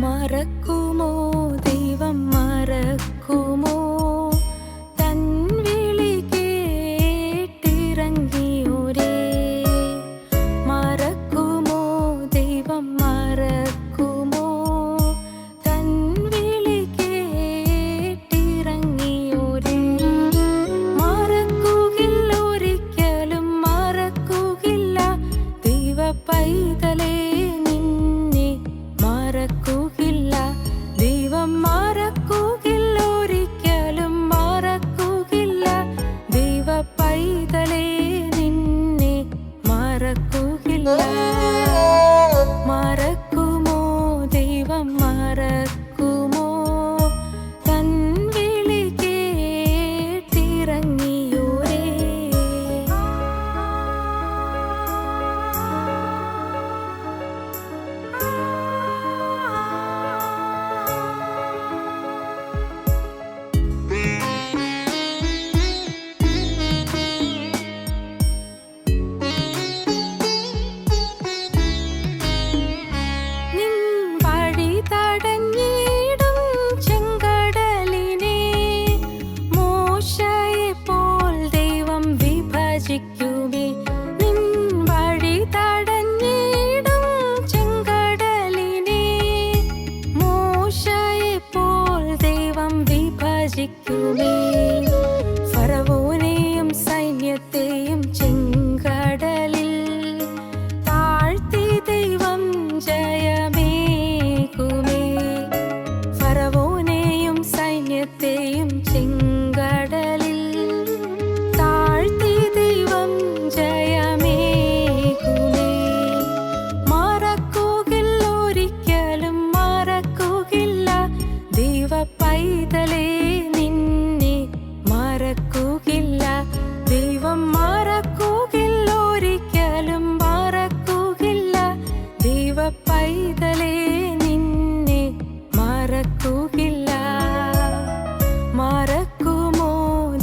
മറക്കുമോ ദൈവം മറക്കുമോ തൻ വിളി കേട്ടിറങ്ങിയോരേ മറക്കുമോ ദൈവം മറക്കുമോ തൻ വിളി കേട്ടിറങ്ങിയോരേ മറക്കുകില്ല ഒരിക്കലും മറക്കുകില്ല ദൈവ പൈതലേ നിന്നെ മറക്കുകില്ല ദൈവം മറക്കുകില്ല ഒരിക്കലും മറക്കുകില്ല ദൈവ പൈതലേ നിന്നെ മറക്കുകില്ല മറക്കുമോ ദൈവം മറക്കുമോ തൻ വിളി കേട്ടിറങ്ങിയോരേ നിൻ വഴി തടഞ്ഞിടും ചെങ്കടലിനെ മോശയെപ്പോൾ ദൈവം വിഭജിക്കുമേ ഫറവോനെയും സൈന്യത്തെയും ചെങ്കടലിൽ താഴ്ത്തി ദൈവം ജയമേകുമേ ഫറവോനെയും സൈന്യത്തെയും ചെങ്കടലിൽ പൈതലേ നിന്നെ മറക്കുകില്ല ദൈവം മറക്കുകില്ല ഒരിക്കലും മറക്കുകില്ല ദൈവ പൈതലേ നിന്നെ മറക്കുകില്ല മറക്കുമോ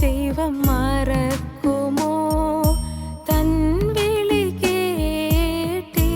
ദൈവം മറക്കുമോ തൻ വിളി കേട്ടിറങ്ങിയോരേ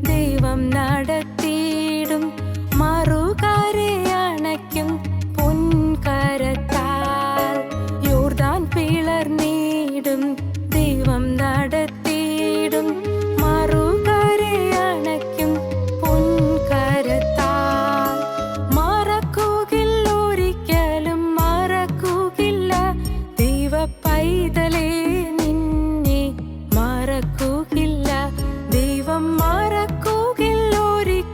ദൈവം നടത്തിയിടും മറുകരെ അണയ്ക്കും പൊൻകരത്താൽ യോർദാൻ പിളർന്നിടും ദൈവം നടത്തിയിടും മറുകരെ അണയ്ക്കും പൊൻകരത്താൽ മറക്കുകില്ല ഒരിക്കലും മറക്കുകില്ല ദൈവ പൈതലേ നിന്നെ മറക്കുകില്ല ദൈവം മറക്കുകില്ല ഒരിക്കലും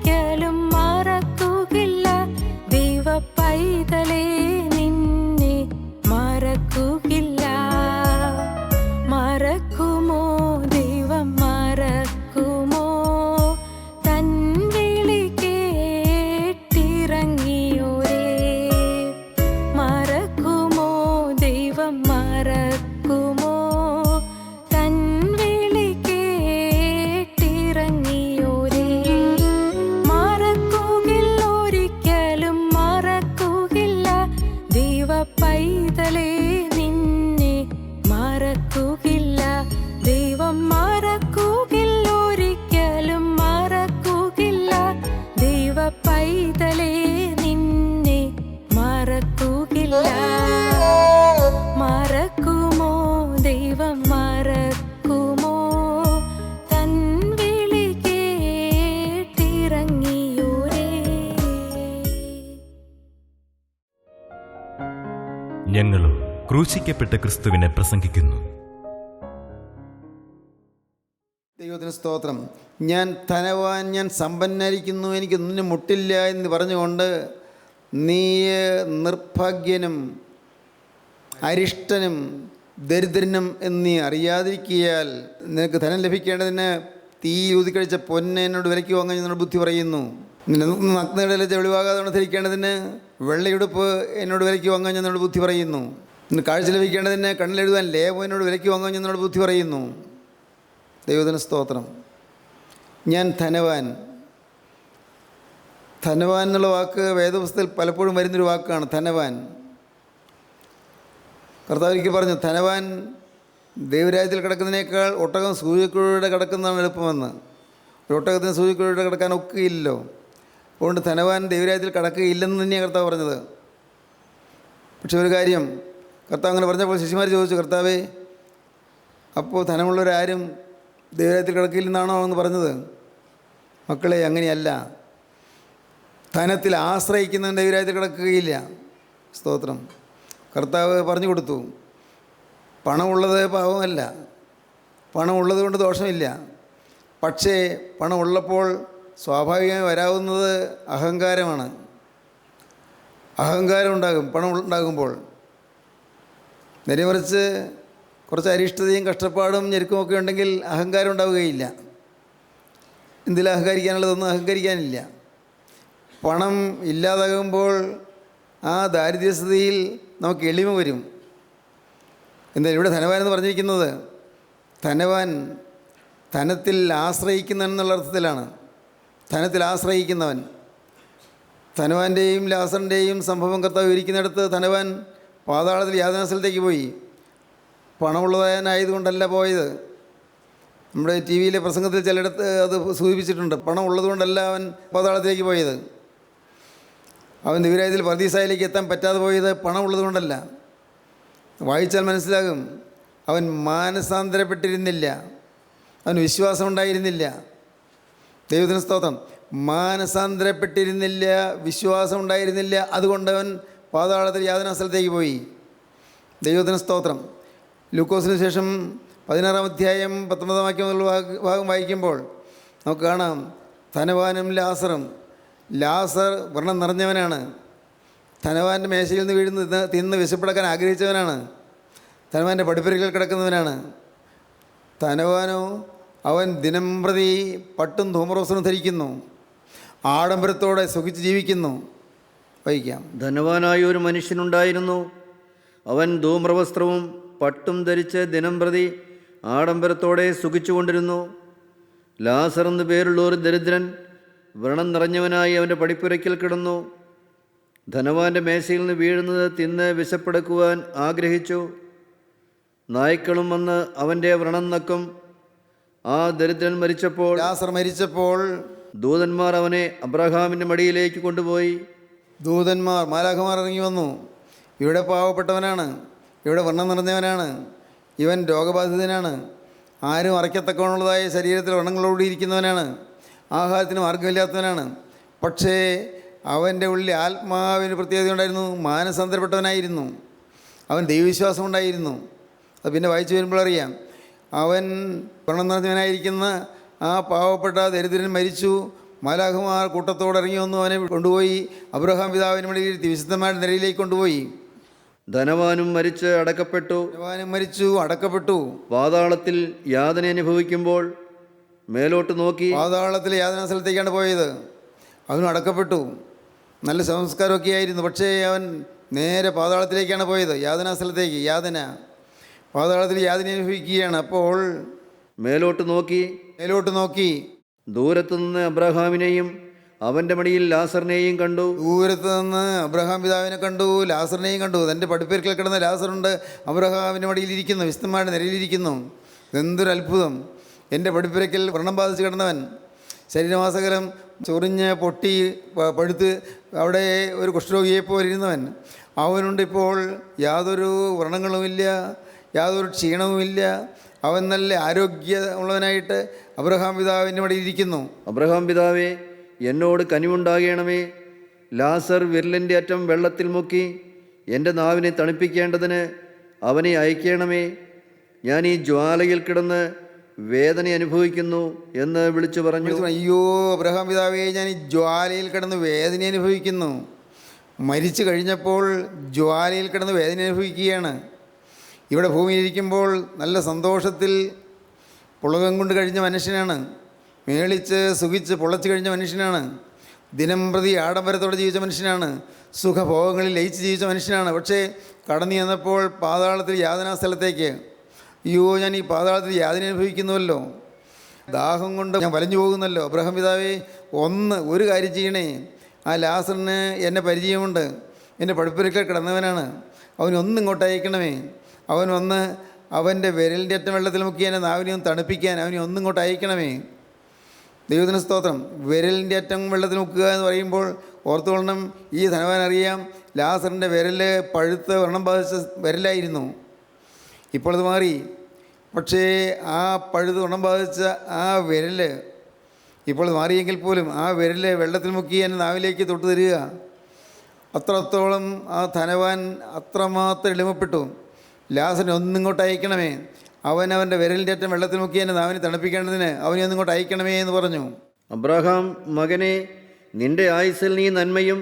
ക്രൂശിക്കപ്പെട്ട ക്രിസ്തുവിനെ പ്രസംഗിക്കുന്നു. ദൈവത്തിന് സ്തോത്രം. ഞാൻ ധനവാൻ, ഞാൻ സമ്പന്നരിക്കുന്നു, എനിക്കൊന്നിനും മുട്ടില്ല എന്ന് പറഞ്ഞുകൊണ്ട് നീ നിർഭാഗ്യനും അരിഷ്ടനും ദരിദ്രനും എന്നീ അറിയാതിരിക്കിയാൽ നിനക്ക് ധനം ലഭിക്കേണ്ടതിന് തീ ഊതിക്കഴിച്ച പൊന്നെ എന്നോട് വിലയ്ക്ക് വാങ്ങാൻ എന്നോട് ബുദ്ധി പറയുന്നു. നഗ്നയുടെ വെളിവാകാതെ ധരിക്കേണ്ടതിന് വെള്ളയുടുപ്പ് എന്നോട് വിലയ്ക്ക് വാങ്ങാൻ എന്നോട് ബുദ്ധി പറയുന്നു. കാഴ്ച ലഭിക്കേണ്ടതിന് കണ്ണിലെഴുതാൻ ലേപം എന്നോട് വിലയ്ക്ക് വാങ്ങാൻ എന്നോട് ബുദ്ധി പറയുന്നു. ദൈവത്തിന് സ്തോത്രം. ഞാൻ ധനവാൻ. ധനവാൻ എന്നുള്ള വാക്ക് വേദപുസ്തകത്തിൽ പലപ്പോഴും വരുന്നൊരു വാക്കാണ്, ധനവാൻ. കർത്താവ് ഒരിക്കൽ പറഞ്ഞു, ധനവാൻ ദൈവരാജ്യത്തിൽ കിടക്കുന്നതിനേക്കാൾ ഒട്ടകം സൂര്യക്കുഴിയുടെ കിടക്കുന്നതാണ് എളുപ്പമെന്ന്. ഒരു ഒട്ടകത്തിന് സൂര്യക്കുഴിയുടെ കിടക്കാൻ ഒക്കെയില്ലല്ലോ. അതുകൊണ്ട് ധനവാൻ ദൈവരാജ്യത്തിൽ കിടക്കുകയില്ലെന്ന് തന്നെയാണ് കർത്താവ് പറഞ്ഞത്. പക്ഷെ ഒരു കാര്യം, കർത്താവ് അങ്ങനെ പറഞ്ഞപ്പോൾ ശിശുമാർ ചോദിച്ചു, കർത്താവേ, അപ്പോൾ ധനമുള്ളവരാരും ദൈവരാജ്യത്തിൽ കിടക്കില്ലെന്നാണോ എന്ന് പറഞ്ഞത്? മക്കളെ, അങ്ങനെയല്ല. ധനത്തിൽ ആശ്രയിക്കുന്നവൻ ദൈവരാജ്യത്തിൽ കിടക്കുകയില്ല. സ്തോത്രം. കർത്താവ് പറഞ്ഞു കൊടുത്തു, പണമുള്ളത് പാവമല്ല, പണമുള്ളത് കൊണ്ട് ദോഷമില്ല. പക്ഷേ പണമുള്ളപ്പോൾ സ്വാഭാവികമായി വരാവുന്നത് അഹങ്കാരമാണ്. അഹങ്കാരം ഉണ്ടാകും പണം ഉണ്ടാകുമ്പോൾ. നേരെമറിച്ച് കുറച്ച് അരിഷ്ടതയും കഷ്ടപ്പാടും ഞെരുക്കുമൊക്കെ ഉണ്ടെങ്കിൽ അഹങ്കാരം ഉണ്ടാവുകയില്ല. എന്തിലും അഹങ്കരിക്കാനുള്ളതൊന്നും അഹങ്കരിക്കാനില്ല. പണം ഇല്ലാതാകുമ്പോൾ ആ ദാരിദ്ര്യസ്ഥിതിയിൽ നമുക്ക് എളിമ വരും. എന്തായാലും ഇവിടെ ധനവാൻ എന്ന് പറഞ്ഞിരിക്കുന്നത് ധനവാൻ ധനത്തിൽ ആശ്രയിക്കുന്നവൻ എന്നുള്ള അർത്ഥത്തിലാണ്. ധനത്തിൽ ആശ്രയിക്കുന്നവൻ. ധനവാൻ്റെയും ലാസറിൻ്റെയും സംഭവം കർത്താവ് വിവരിക്കുന്നിടത്ത് ധനവാൻ പാതാളത്തിൽ യാതനാസ്ഥലത്തേക്ക് പോയി. പണമുള്ളതായതുകൊണ്ടല്ല പോയത്. നമ്മുടെ ടി വിയിലെ പ്രസംഗത്തിൽ ചിലയിടത്ത് അത് സൂചിപ്പിച്ചിട്ടുണ്ട്. പണം ഉള്ളതുകൊണ്ടല്ല അവൻ പാതാളത്തിലേക്ക് പോയത്. അവൻ ദിവരായത്തിൽ പർദീസായിലേക്ക് എത്താൻ പറ്റാതെ പോയത് പണമുള്ളത് കൊണ്ടല്ല. വായിച്ചാൽ മനസ്സിലാകും. അവൻ മാനസാന്തരപ്പെട്ടിരുന്നില്ല, അവന് വിശ്വാസം ഉണ്ടായിരുന്നില്ല. ദൈവത്തിന് സ്തോത്രം. മാനസാന്തരപ്പെട്ടിരുന്നില്ല, വിശ്വാസം ഉണ്ടായിരുന്നില്ല. അതുകൊണ്ട് അവൻ പാതാളത്തിൽ യാതനാസ്ഥലത്തേക്ക് പോയി. ദൈവത്തിന് സ്തോത്രം. ലൂക്കോസിന് ശേഷം 16-ാം അധ്യായം 19-ാം വാക്യമുള്ള ഭാഗം വായിക്കുമ്പോൾ നമുക്ക് കാണാം, ധനവാനും ലാസറും. ലാസർ വ്രണം നിറഞ്ഞവനാണ്. ധനവാൻ്റെ മേശയിൽ നിന്ന് വീഴുന്ന തിന്ന് വിശപ്പടക്കാൻ ആഗ്രഹിച്ചവനാണ്. ധനവാൻ്റെ പടിപ്പുരയിൽ കിടക്കുന്നവനാണ്. ധനവാനോ അവൻ ദിനം പ്രതി പട്ടും ധൂമ്രവസ്ത്രവും ധരിക്കുന്നു, ആഡംബരത്തോടെ സുഖിച്ച് ജീവിക്കുന്നു. വഹിക്കാം. ധനവാനായ ഒരു മനുഷ്യനുണ്ടായിരുന്നു. അവൻ ധൂമ്രവസ്ത്രവും പട്ടും ധരിച്ച് ദിനം പ്രതി ആഡംബരത്തോടെ സുഖിച്ചുകൊണ്ടിരുന്നു. ലാസർ എന്നു പേരുള്ള ഒരു ദരിദ്രൻ വ്രണം നിറഞ്ഞവനായി അവൻ്റെ പടിപ്പുരയ്ക്കൽ കിടന്നു. ധനവാൻ്റെ മേശയിൽ നിന്ന് വീഴുന്നത് തിന്ന് വിശപ്പെടുക്കുവാൻ ആഗ്രഹിച്ചു. നായ്ക്കളും വന്ന് അവൻ്റെ വ്രണം നക്കും. ആ ദരിദ്രൻ മരിച്ചപ്പോൾ, ലാസർ മരിച്ചപ്പോൾ, ദൂതന്മാർ അവനെ അബ്രഹാമിൻ്റെ മടിയിലേക്ക് കൊണ്ടുപോയി. ദൂതന്മാർ, മാലാഖമാർ ഇറങ്ങി വന്നു. ഇവിടെ പാവപ്പെട്ടവനാണ്, ഇവിടെ വ്രണം നിറഞ്ഞവനാണ്, ഇവൻ രോഗബാധിതനാണ്, ആരും അറയ്ക്കത്തക്കവണ്ണുള്ളതായ ശരീരത്തിൽ വ്രണങ്ങളോട് ഇരിക്കുന്നവനാണ്, ആഹാരത്തിന് മാർഗമില്ലാത്തവനാണ്. പക്ഷേ അവൻ്റെ ഉള്ളിൽ ആത്മാവിന് പ്രത്യേകത ഉണ്ടായിരുന്നു. മാനസാന്തരപ്പെട്ടവനായിരുന്നു. അവൻ ദൈവവിശ്വാസം ഉണ്ടായിരുന്നു. അത് പിന്നെ വായിച്ചു വരുമ്പോൾ അറിയാം. അവൻ വ്രണം നിറഞ്ഞവനായിരിക്കുന്ന ആ പാവപ്പെട്ട ദരിദ്രൻ മരിച്ചു. മാലാഖമാർ കൂട്ടത്തോടെ ഇറങ്ങി വന്നു. അവനെ കൊണ്ടുപോയി അബ്രഹാം പിതാവിന് മടിയിലിരുത്തി വിശുദ്ധന്മാരുടെ നിരയിലേക്ക് കൊണ്ടുപോയി. ധനവാനും മരിച്ച് അടക്കപ്പെട്ടു. ധനവാനും മരിച്ചു, അടക്കപ്പെട്ടു. പാതാളത്തിൽ യാതന അനുഭവിക്കുമ്പോൾ മേലോട്ട് നോക്കി, പാതാളത്തിലെ യാതനാ സ്ഥലത്തേക്കാണ് പോയത്. അവനും അടക്കപ്പെട്ടു. നല്ല സംസ്കാരമൊക്കെ ആയിരുന്നു. പക്ഷേ അവൻ നേരെ പാതാളത്തിലേക്കാണ് പോയത്, യാതനാ സ്ഥലത്തേക്ക്. പാതാളത്തിൽ യാതന അനുഭവിക്കുകയാണ്. അപ്പോൾ മേലോട്ട് നോക്കി ദൂരത്തുനിന്ന് അബ്രഹാമിനെയും അവൻ്റെ മടിയിൽ ലാസറിനെയും കണ്ടു. ദൂരത്ത് നിന്ന് അബ്രഹാം പിതാവിനെ കണ്ടു, ലാസറിനെയും കണ്ടു. തൻ്റെ പടിപ്പുരയ്ക്കൽ കിടന്ന ലാസറുണ്ട്, അബ്രഹാമിൻ്റെ മടിയിലിരിക്കുന്നു, വിശുദ്ധന്മാരുടെ നിരയിലിരിക്കുന്നു. എന്തൊരു അത്ഭുതം! എൻ്റെ പടിപ്പുരയ്ക്കൽ വ്രണം ബാധിച്ച് കിടന്നവൻ, ശരീരമാസകലം ചൊറിഞ്ഞ് പൊട്ടി പഴുത്ത് അവിടെ ഒരു കുഷ്ഠരോഗിയെപ്പോലെ ഇരുന്നവൻ, അവനുണ്ട് ഇപ്പോൾ യാതൊരു വ്രണങ്ങളുമില്ല, യാതൊരു ക്ഷീണവുമില്ല. അവൻ നല്ല ആരോഗ്യമുള്ളവനായിട്ട് അബ്രഹാം പിതാവിൻ്റെ മടിയിലിരിക്കുന്നു. അബ്രഹാം പിതാവേ, എന്നോട് കനിവുണ്ടാകണമേ. ലാസർ വിരലിൻ്റെ അറ്റം വെള്ളത്തിൽ മുക്കി എൻ്റെ നാവിനെ തണുപ്പിക്കേണ്ടതിന് അവനെ അയക്കണമേ. ഞാൻ ഈ ജ്വാലയിൽ കിടന്ന് വേദന അനുഭവിക്കുന്നു എന്ന് വിളിച്ചു പറഞ്ഞു. അയ്യോ അബ്രഹാം പിതാവേ, ഞാൻ ഈ ജ്വാലയിൽ കിടന്ന് വേദന അനുഭവിക്കുന്നു. മരിച്ചു കഴിഞ്ഞപ്പോൾ ജ്വാലയിൽ കിടന്ന് വേദന അനുഭവിക്കുകയാണ്. ഇവിടെ ഭൂമിയിലിരിക്കുമ്പോൾ നല്ല സന്തോഷത്തിൽ പുളകം കൊണ്ട് കഴിഞ്ഞ മനുഷ്യനാണ്. മേളിച്ച് സുഖിച്ച് പൊളച്ച് കഴിഞ്ഞ മനുഷ്യനാണ്. ദിനം പ്രതി ആഡംബരത്തോടെ ജീവിച്ച മനുഷ്യനാണ്. സുഖഭോഗങ്ങളിൽ ലയിച്ച് ജീവിച്ച മനുഷ്യനാണ്. പക്ഷേ കടന്നു ചെന്നപ്പോൾ പാതാളത്തിൽ യാതനാ സ്ഥലത്തേക്ക്, അയ്യോ ഞാൻ ഈ പാതാളത്തിൽ യാതന അനുഭവിക്കുന്നുവല്ലോ, ദാഹം കൊണ്ട് ഞാൻ വലഞ്ഞു പോകുന്നല്ലോ. അബ്രഹാം പിതാവേ, ഒരു കാര്യം ചെയ്യണേ. ആ ലാസറിന് എന്നെ പരിചയമുണ്ട്, എൻ്റെ പടുപ്പുരക്കൽ കിടന്നവനാണ്. അവനൊന്നും ഇങ്ങോട്ട് അയക്കണമേ. അവൻ്റെ വിരലിൻ്റെ അറ്റം വെള്ളത്തിൽ മുക്കി എന്നെ നാവിനെ ഒന്ന് തണുപ്പിക്കാൻ അവനെ ഒന്നും ഇങ്ങോട്ട് അയക്കണമേ. ദൈവത്തിന് സ്തോത്രം. വിരലിൻ്റെ അറ്റം വെള്ളത്തിൽ മുക്കുക എന്ന് പറയുമ്പോൾ ഓർത്തുകൊള്ളണം, ഈ ധനവാൻ അറിയാം ലാസറിൻ്റെ വിരൽ പഴുത്ത് വ്രണം ബാധിച്ച വിരലായിരുന്നു. ഇപ്പോൾ അത് മാറി. പക്ഷേ ആ പഴുത് വ്രണം ബാധിച്ച ആ വിരൽ ഇപ്പോൾ മാറിയെങ്കിൽ പോലും ആ വിരൽ വെള്ളത്തിൽ മുക്കി എന്നെ നാവിലേക്ക് തൊട്ട് തരിക. അത്രത്തോളം ആ ധനവാൻ അത്രമാത്രം എളിമപ്പെട്ടു. ലാസറിനെ ഒന്നിങ്ങോട്ട് അയക്കണമേ. അവൻ്റെ വിരലിൻ്റെ അറ്റം വെള്ളത്തിൽ മുക്കി എന്നെ നാവിനെ തണുപ്പിക്കേണ്ടതിന് അവനെ ഒന്നിങ്ങോട്ട് അയക്കണമേ എന്ന് പറഞ്ഞു. അബ്രഹാം, മകനെ, നിന്റെ ആയുസ്സിൽ നീ നന്മയും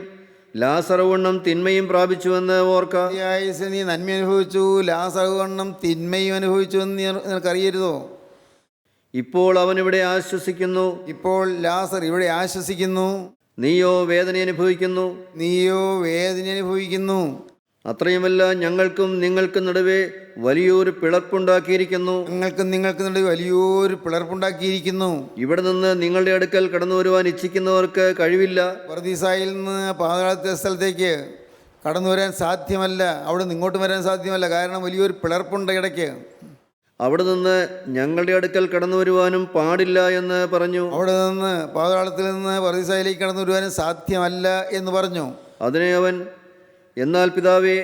ലാസറവണ്ണം തിന്മയും പ്രാപിച്ചുവെന്ന് ഓർക്ക. ഈ ആയുസ്സിൽ നീ നന്മ അനുഭവിച്ചു, ലാസറവണ്ണം തിന്മയും അനുഭവിച്ചു എന്ന് നിനക്കറിയരുതോ? ഇപ്പോൾ അവനിവിടെ ആശ്വസിക്കുന്നു. ഇപ്പോൾ ലാസർ ഇവിടെ ആശ്വസിക്കുന്നു. നീയോ വേദന അനുഭവിക്കുന്നു. അത്രയുമല്ല, ഞങ്ങൾക്കും നിങ്ങൾക്കും നടുവേ വലിയൊരു പിളർപ്പുണ്ടാക്കിയിരിക്കുന്നു. ഇവിടെ നിന്ന് നിങ്ങളുടെ അടുക്കൽ കടന്നു വരുവാൻ ഇച്ഛിക്കുന്നവർക്ക് കഴിവില്ല. പർദീസായിൽ നിന്ന് പാതാളത്തെ സ്ഥലത്തേക്ക് കടന്നു വരാൻ സാധ്യമല്ല. അവിടെ നിന്ന് ഇങ്ങോട്ട് വരാൻ സാധ്യമല്ല. കാരണം വലിയൊരു പിളർപ്പുണ്ട് ഇടയ്ക്ക്. അവിടെ നിന്ന് ഞങ്ങളുടെ അടുക്കൽ കടന്നു വരുവാനും പാടില്ല എന്ന് പറഞ്ഞു. അവിടെ നിന്ന് പാതാളത്തിൽ നിന്ന് പർദീസായിലേക്ക് കടന്നു വരുവാനും സാധ്യമല്ല എന്ന് പറഞ്ഞു. അതിനെ അവൻ, എന്നാൽ പിതാവേ,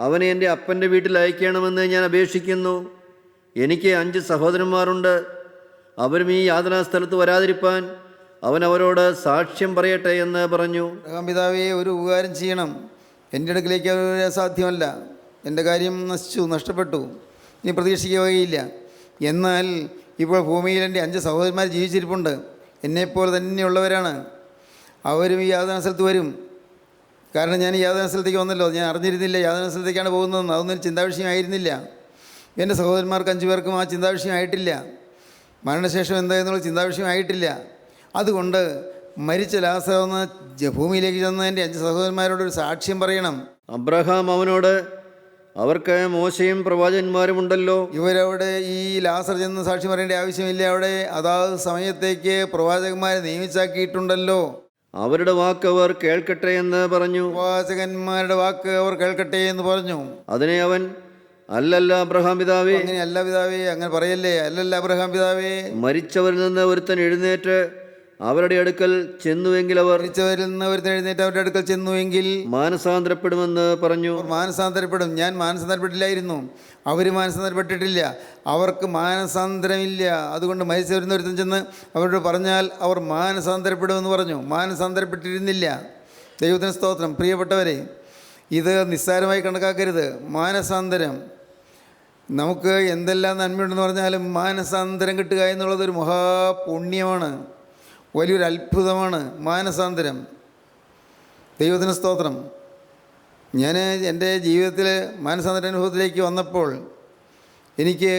അവനെ എൻ്റെ അപ്പൻ്റെ വീട്ടിൽ അയക്കണമെന്ന് ഞാൻ അപേക്ഷിക്കുന്നു. എനിക്ക് 5 സഹോദരന്മാരുണ്ട്. അവരും ഈ യാതനാ സ്ഥലത്ത് വരാതിരിപ്പാൻ അവൻ അവരോട് സാക്ഷ്യം പറയട്ടെ എന്ന് പറഞ്ഞു. പിതാവേ, ഒരു ഉപകാരം ചെയ്യണം. എൻ്റെ അടുക്കിലേക്ക് വരാൻ സാധ്യമല്ല. എൻ്റെ കാര്യം നഷ്ടപ്പെട്ടു. ഇനി പ്രതീക്ഷിക്കുകയില്ല. എന്നാൽ ഇപ്പോൾ ഭൂമിയിൽ എൻ്റെ 5 സഹോദരന്മാർ ജീവിച്ചിരിപ്പുണ്ട്. എന്നെപ്പോലെ തന്നെയുള്ളവരാണ്. അവരും ഈ യാതനാ സ്ഥലത്ത് വരും. കാരണം ഞാൻ ഈ യാതനാ സ്ഥലത്തേക്ക് വന്നല്ലോ. ഞാൻ അറിഞ്ഞിരുന്നില്ല യാതനാ സ്ഥലത്തേക്കാണ് പോകുന്നതെന്ന്. അതൊന്നും ചിന്താവിഷയമായിരുന്നില്ല. എൻ്റെ സഹോദരന്മാർക്ക് 5 പേർക്കും ആ ചിന്താവിഷയമായിട്ടില്ല. മരണശേഷം എന്തായെന്നുള്ള ചിന്താവിഷയമായിട്ടില്ല. അതുകൊണ്ട് മരിച്ച ലാസറൊന്ന് ഭൂമിയിലേക്ക് ചെന്ന് എൻ്റെ 5 സഹോദരന്മാരോടൊരു സാക്ഷ്യം പറയണം. അബ്രഹാം അവനോട്, അവർക്ക് മോശയും പ്രവാചകന്മാരും ഉണ്ടല്ലോ. ഇവരവിടെ ഈ ലാസർ ചെന്ന് സാക്ഷ്യം പറയേണ്ട ആവശ്യമില്ല. അവിടെ അതാത് സമയത്തേക്ക് പ്രവാചകന്മാരെ നിയമിച്ചാക്കിയിട്ടുണ്ടല്ലോ. അവരുടെ വാക്ക് അവർ കേൾക്കട്ടെ എന്ന് പറഞ്ഞു. പ്രവാചകന്മാരുടെ വാക്ക് അവർ കേൾക്കട്ടെ എന്ന് പറഞ്ഞു. അതിനെ അവൻ, അല്ലല്ല അബ്രഹാം പിതാവേ. അങ്ങനെയല്ല പിതാവേ, അങ്ങനെ പറയല്ലേ. അല്ലല്ല അബ്രഹാം പിതാവേ. മരിച്ചവരിൽ നിന്ന് ഒരുത്തൻ എഴുന്നേറ്റ് അവരുടെ അടുക്കൽ ചെന്നുവെങ്കിൽ അവരുടെ അടുക്കൽ ചെന്നുവെങ്കിൽ മാനസാന്തരപ്പെടുമെന്ന് പറഞ്ഞു. മാനസാന്തരപ്പെടും. ഞാൻ മാനസാന്തരപ്പെട്ടില്ലായിരുന്നു. അവർ മാനസാന്തരപ്പെട്ടിട്ടില്ല. അവർക്ക് മാനസാന്തരമില്ല. അതുകൊണ്ട് മരിച്ചവരുന്ന ഒരുത്തൻ ചെന്ന് അവരോട് പറഞ്ഞാൽ അവർ മാനസാന്തരപ്പെടുമെന്ന് പറഞ്ഞു. മാനസാന്തരപ്പെട്ടിരുന്നില്ല. ദൈവത്തിന് സ്തോത്രം. പ്രിയപ്പെട്ടവരെ, ഇത് നിസ്സാരമായി കണക്കാക്കരുത്. മാനസാന്തരം, നമുക്ക് എന്തെല്ലാം നന്മയുണ്ടെന്ന് പറഞ്ഞാലും മാനസാന്തരം കിട്ടുക എന്നുള്ളതൊരു മഹാപുണ്യമാണ്. വലിയൊരു അത്ഭുതമാണ് മാനസാന്തരം. ദൈവത്തിന് സ്തോത്രം. ഞാൻ എൻ്റെ ജീവിതത്തിൽ മാനസാന്തര അനുഭവത്തിലേക്ക് വന്നപ്പോൾ എനിക്ക്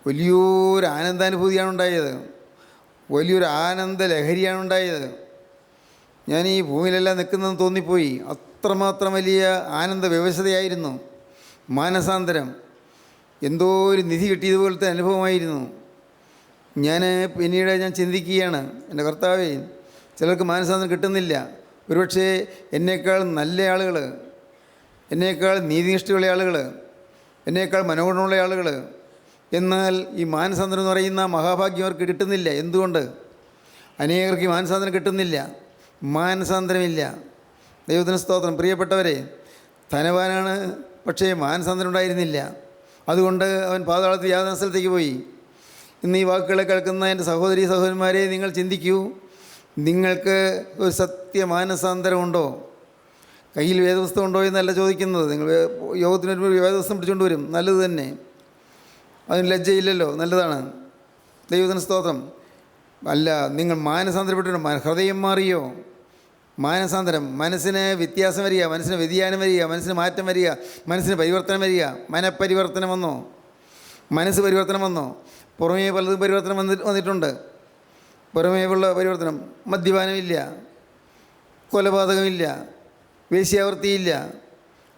വലിയൊരു ആനന്ദാനുഭൂതിയാണ് ഉണ്ടായത്. വലിയൊരു ആനന്ദ ലഹരിയാണ് ഉണ്ടായത്. ഞാൻ ഈ ഭൂമിയിലെല്ലാം നിൽക്കുന്നതെന്ന് തോന്നിപ്പോയി. അത്രമാത്രം വലിയ ആനന്ദ വ്യവസ്ഥയായിരുന്നു മാനസാന്തരം. എന്തോ ഒരു നിധി കിട്ടിയതുപോലത്തെ അനുഭവമായിരുന്നു. പിന്നീട് ഞാൻ ചിന്തിക്കുകയാണ്, എൻ്റെ കർത്താവേ, ചിലർക്ക് മാനസാന്തരം കിട്ടുന്നില്ല. ഒരുപക്ഷെ എന്നേക്കാൾ നല്ല ആളുകൾ, എന്നേക്കാൾ നീതിനിഷ്ഠയുള്ള ആളുകൾ, എന്നേക്കാൾ മനോഗുണമുള്ള ആളുകൾ. എന്നാൽ ഈ മാനസാന്തരം എന്ന് പറയുന്ന മഹാഭാഗ്യം അവർക്ക് കിട്ടുന്നില്ല. എന്തുകൊണ്ട്? അനേകർക്ക് ഈ മാനസാന്തരം കിട്ടുന്നില്ല. മാനസാന്തരമില്ല. ദൈവത്തിന് സ്തോത്രം. പ്രിയപ്പെട്ടവരെ, ധനവാനാണ്, പക്ഷേ മാനസാന്തരം ഉണ്ടായിരുന്നില്ല. അതുകൊണ്ട് അവൻ പാതാളത്തിൽ യാതനാ സ്ഥലത്തേക്ക് പോയി. ഇന്ന് ഈ വാക്കുകളെ കേൾക്കുന്ന എൻ്റെ സഹോദരീ സഹോദരന്മാരെ, നിങ്ങൾ ചിന്തിക്കൂ, നിങ്ങൾക്ക് ഒരു സത്യ മാനസാന്തരമുണ്ടോ? കയ്യിൽ വേദപുസ്തകം ഉണ്ടോ എന്നല്ല ചോദിക്കുന്നത്. നിങ്ങൾ യോഗത്തിന് വരുമ്പോൾ വേദപുസ്തകം പിടിച്ചുകൊണ്ട് വരും, നല്ലത് തന്നെ, അതിന് ലജ്ജയില്ലല്ലോ, നല്ലതാണ്. ദൈവത്തിന് സ്തോത്രം. അല്ല, നിങ്ങൾ മാനസാന്തരപ്പെട്ടിട്ടുണ്ടോ? ഹൃദയം മാറിയോ? മാനസാന്തരം, മനസ്സിന് വ്യത്യാസം വരിക, മനസ്സിന് വ്യതിയാനം വരിക, മനസ്സിന് മാറ്റം വരിക, മനസ്സിന് പരിവർത്തനം വരിക. മനഃപരിവർത്തനം വന്നോ? മനസ്സ് പരിവർത്തനം വന്നോ? പുറമേ പലതും പരിവർത്തനം വന്നിട്ടുണ്ട്. പുറമേ ഉള്ള പരിവർത്തനം, മദ്യപാനമില്ല, കൊലപാതകമില്ല, വേശ്യാവൃത്തിയില്ല,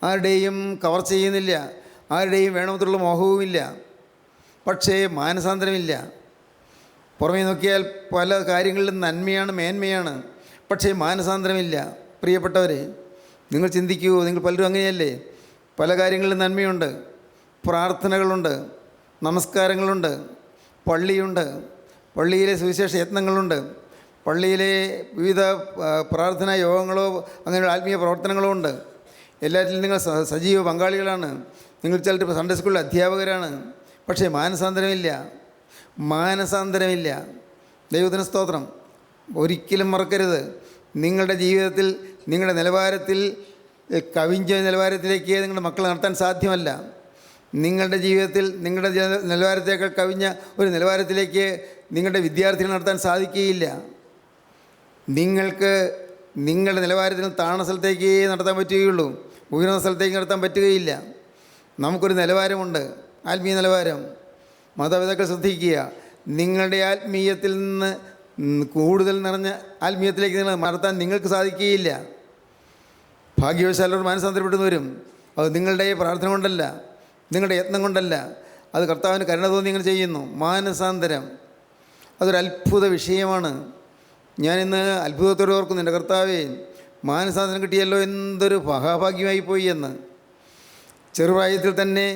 ആരുടെയും കവർ ചെയ്യുന്നില്ല, ആരുടെയും വേണമെന്നുള്ള മോഹവുമില്ല. പക്ഷേ മാനസാന്തരമില്ല. പുറമേ നോക്കിയാൽ പല കാര്യങ്ങളിലും നന്മയാണ്, മേന്മയാണ്, പക്ഷേ മാനസാന്തരമില്ല. പ്രിയപ്പെട്ടവരെ, നിങ്ങൾ ചിന്തിക്കൂ, നിങ്ങൾ പലരും അങ്ങനെയല്ലേ? പല കാര്യങ്ങളിലും നന്മയുണ്ട്, പ്രാർത്ഥനകളുണ്ട്, നമസ്കാരങ്ങളുണ്ട്, പള്ളിയുണ്ട്, പള്ളിയിലെ സുവിശേഷ യത്നങ്ങളുണ്ട്, പള്ളിയിലെ വിവിധ പ്രാർത്ഥനാ യോഗങ്ങളോ അങ്ങനെയുള്ള ആത്മീയ പ്രവർത്തനങ്ങളോ ഉണ്ട്. എല്ലാറ്റിലും നിങ്ങൾ സജീവ പങ്കാളികളാണ്. നിങ്ങൾ ചിലർ സൺഡേ സ്കൂളിൽ അധ്യാപകരാണ്. പക്ഷേ മാനസാന്തരമില്ല, മാനസാന്തരമില്ല. ദൈവത്തിന് സ്തോത്രം. ഒരിക്കലും മറക്കരുത്, നിങ്ങളുടെ ജീവിതത്തിൽ, നിങ്ങളുടെ നിലവാരത്തിൽ കവിഞ്ഞ നിലവാരത്തിലേക്ക് നിങ്ങളുടെ മക്കളെ നടത്താൻ സാധ്യമല്ല. നിങ്ങളുടെ ജീവിതത്തിൽ നിങ്ങളുടെ നിലവാരത്തേക്കാൾ കവിഞ്ഞ ഒരു നിലവാരത്തിലേക്ക് നിങ്ങളുടെ വിദ്യാർത്ഥികളെ നടത്താൻ സാധിക്കുകയില്ല. നിങ്ങൾക്ക് നിങ്ങളുടെ നിലവാരത്തിന് താഴ്ന്ന സ്ഥലത്തേക്ക് നടത്താൻ പറ്റുകയുള്ളൂ, ഉയർന്ന സ്ഥലത്തേക്ക് നടത്താൻ പറ്റുകയില്ല. നമുക്കൊരു നിലവാരമുണ്ട്, ആത്മീയ നിലവാരം. മാതാപിതാക്കൾ ശ്രദ്ധിക്കുക, നിങ്ങളുടെ ആത്മീയത്തിൽ നിന്ന് കൂടുതൽ നിറഞ്ഞ ആത്മീയത്തിലേക്ക് നിങ്ങൾ നടത്താൻ നിങ്ങൾക്ക് സാധിക്കുകയില്ല. ഭാഗ്യവശാലർ മാനസാന്തരപ്പെട്ടു വരും. അത് നിങ്ങളുടെ പ്രാർത്ഥന കൊണ്ടല്ല, നിങ്ങളുടെ യത്നം കൊണ്ടല്ല, അത് കർത്താവിന് കരുണ തോന്നി നിങ്ങൾ ചെയ്യുന്നു. മാനസാന്തരം അതൊരു അത്ഭുത വിഷയമാണ്. ഞാനിന്ന് അത്ഭുതത്തോടെ ഓർക്കുന്നു, എൻ്റെ കർത്താവേ, മാനസാന്തരം കിട്ടിയല്ലോ, എന്തൊരു മഹാഭാഗ്യമായി പോയി എന്ന്. ചെറുപ്രായത്തിൽ തന്നെ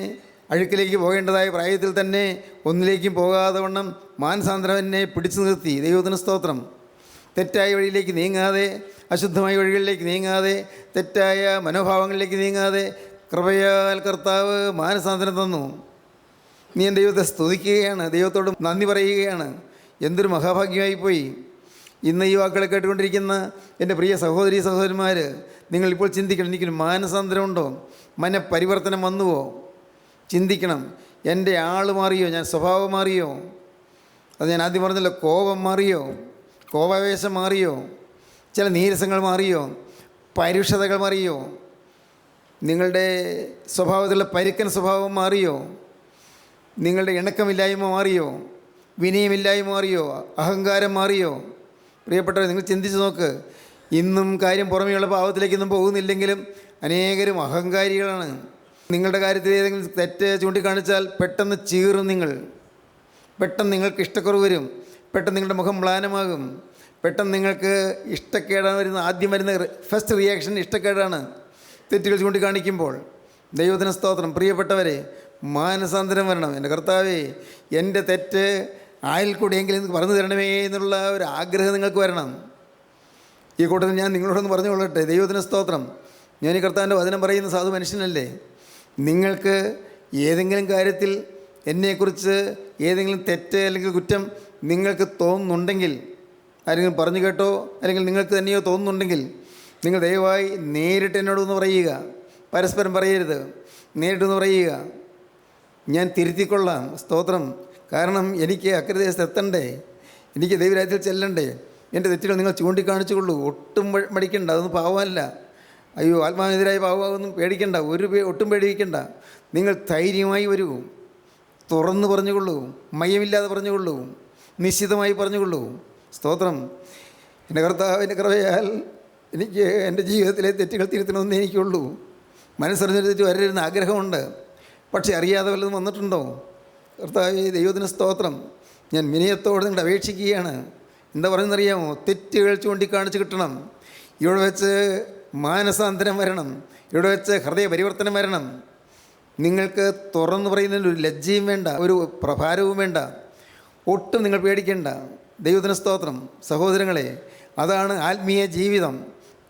അഴുക്കിലേക്ക് പോകേണ്ടതായ പ്രായത്തിൽ തന്നെ ഒന്നിലേക്കും പോകാതെ വണ്ണം മാനസാന്തരം എന്നെ പിടിച്ചു നിർത്തി. ദൈവത്തിന് സ്തോത്രം. തെറ്റായ വഴിയിലേക്ക് നീങ്ങാതെ, അശുദ്ധമായ വഴികളിലേക്ക് നീങ്ങാതെ, തെറ്റായ മനോഭാവങ്ങളിലേക്ക് നീങ്ങാതെ കൃപയാൽ കർത്താവ് മാനസാന്തരം തന്നു. നീ എൻ്റെ ദൈവത്തെ സ്തുതിക്കുകയാണ്, ദൈവത്തോട് നന്ദി പറയുകയാണ്. എന്തൊരു മഹാഭാഗ്യമായി പോയി. ഇന്ന് ഈ വാക്കുകളെ കേട്ടുകൊണ്ടിരിക്കുന്ന എൻ്റെ പ്രിയ സഹോദരീ സഹോദരന്മാർ, നിങ്ങളിപ്പോൾ ചിന്തിക്കണം, എനിക്കൊരു മാനസാന്തരമുണ്ടോ? മനഃപരിവർത്തനം വന്നുവോ? ചിന്തിക്കണം. എൻ്റെ ആൾ മാറിയോ? ഞാൻ സ്വഭാവം മാറിയോ? അത് ഞാൻ ആദ്യം പറഞ്ഞല്ലോ, കോപം മാറിയോ? കോപാവേശം മാറിയോ? ചില നീരസങ്ങൾ മാറിയോ? പരുഷതകൾ മാറിയോ? നിങ്ങളുടെ സ്വഭാവത്തിലുള്ള പരുക്കൻ സ്വഭാവം മാറിയോ? നിങ്ങളുടെ ഇണക്കമില്ലായ്മ മാറിയോ? വിനയമില്ലായ്മ മാറിയോ? അഹങ്കാരം മാറിയോ? പ്രിയപ്പെട്ടവർ, നിങ്ങൾ ചിന്തിച്ച് നോക്ക്. ഇന്നും കാര്യം പുറമെയുള്ള പാവത്തിലേക്കൊന്നും പോകുന്നില്ലെങ്കിലും അനേകരും അഹങ്കാരികളാണ്. നിങ്ങളുടെ കാര്യത്തിൽ ഏതെങ്കിലും തെറ്റ് ചൂണ്ടിക്കാണിച്ചാൽ പെട്ടെന്ന് ചീറും നിങ്ങൾ. പെട്ടെന്ന് നിങ്ങൾക്ക് ഇഷ്ടക്കുറവ് വരും. പെട്ടെന്ന് നിങ്ങളുടെ മുഖം മ്ലാനമാകും. പെട്ടെന്ന് നിങ്ങൾക്ക് ഇഷ്ടക്കേടാണ് വരുന്നത്. ആദ്യം വരുന്ന ഫസ്റ്റ് റിയാക്ഷൻ ഇഷ്ടക്കേടാണ് തെറ്റുകൾ ചൂണ്ടിക്കാണിക്കുമ്പോൾ. ദൈവത്തിന് സ്തോത്രം. പ്രിയപ്പെട്ടവരെ, മാനസാന്തരം വരണം. എൻ്റെ കർത്താവേ, എൻ്റെ തെറ്റ് ആയിൽ കൂടിയെങ്കിലും എനിക്ക് പറഞ്ഞു തരണമേ എന്നുള്ള ഒരു ആഗ്രഹം നിങ്ങൾക്ക് വരണം. ഈ കൂട്ടത്തിൽ ഞാൻ നിങ്ങളോടൊന്ന് പറഞ്ഞുകൊള്ളട്ടെ. ദൈവത്തിന് സ്തോത്രം. ഞാൻ ഈ കർത്താവിൻ്റെ വചനം പറയുന്ന സാധു മനുഷ്യനല്ലേ. നിങ്ങൾക്ക് ഏതെങ്കിലും കാര്യത്തിൽ എന്നെക്കുറിച്ച് ഏതെങ്കിലും തെറ്റ് അല്ലെങ്കിൽ കുറ്റം നിങ്ങൾക്ക് തോന്നുന്നുണ്ടെങ്കിൽ, ആരെങ്കിലും പറഞ്ഞു കേട്ടോ അല്ലെങ്കിൽ നിങ്ങൾക്ക് തന്നെയോ തോന്നുന്നുണ്ടെങ്കിൽ, നിങ്ങൾ ദയവായി നേരിട്ട് എന്നോടൊന്ന് പറയുക. പരസ്പരം പറയരുത്, നേരിട്ടൊന്ന് പറയുക. ഞാൻ തിരുത്തിക്കൊള്ളാം. സ്തോത്രം. കാരണം എനിക്ക് അക്കരെ ദേശത്ത് എത്തണ്ടേ, എനിക്ക് ദൈവരാജ്യത്തിൽ ചെല്ലണ്ടേ. എൻ്റെ തെറ്റുകൾ നിങ്ങൾ ചൂണ്ടിക്കാണിച്ചുകൊള്ളൂ. ഒട്ടും മടിക്കണ്ട. അതൊന്നും പാവമല്ല. അയ്യോ, ആത്മാവിനെതിരായ പാവമൊന്നും പേടിക്കണ്ട, ഒട്ടും പേടിക്കണ്ട. നിങ്ങൾ ധൈര്യമായി വരൂ, തുറന്നു പറഞ്ഞുകൊള്ളൂ, മയമില്ലാതെ പറഞ്ഞുകൊള്ളൂ, നിശ്ചിതമായി പറഞ്ഞുകൊള്ളൂ. സ്തോത്രം. എൻ്റെ കർത്താവിൻ്റെ കൃപയാൽ എനിക്ക് എൻ്റെ ജീവിതത്തിലെ തെറ്റുകൾ തിരുത്തണമെന്നേ എനിക്കുള്ളൂ. മനസ്സറിഞ്ഞൊരു തെറ്റ് വരരുന്ന ആഗ്രഹമുണ്ട്. പക്ഷേ അറിയാതെ വല്ലതും വന്നിട്ടുണ്ടോ? കർത്താവേ, ദൈവത്തിന് സ്തോത്രം. ഞാൻ വിനയത്തോടെ നിങ്ങളുടെ അപേക്ഷിക്കുകയാണ്. എന്താ പറയുന്നറിയാമോ? തെറ്റുകൾ ചൂണ്ടിക്കാണിച്ച് കിട്ടണം. ഇവിടെ വെച്ച് മാനസാന്തരം വരണം. ഇവിടെ വെച്ച് ഹൃദയ പരിവർത്തനം വരണം. നിങ്ങൾക്ക് തുറന്നു പറയുന്നതിന് ഒരു ലജ്ജയും വേണ്ട, ഒരു പ്രഭാരവും വേണ്ട. ഒട്ടും നിങ്ങൾ പേടിക്കേണ്ട. ദൈവത്തിന് സ്തോത്രം. സഹോദരങ്ങളെ, അതാണ് ആത്മീയ ജീവിതം.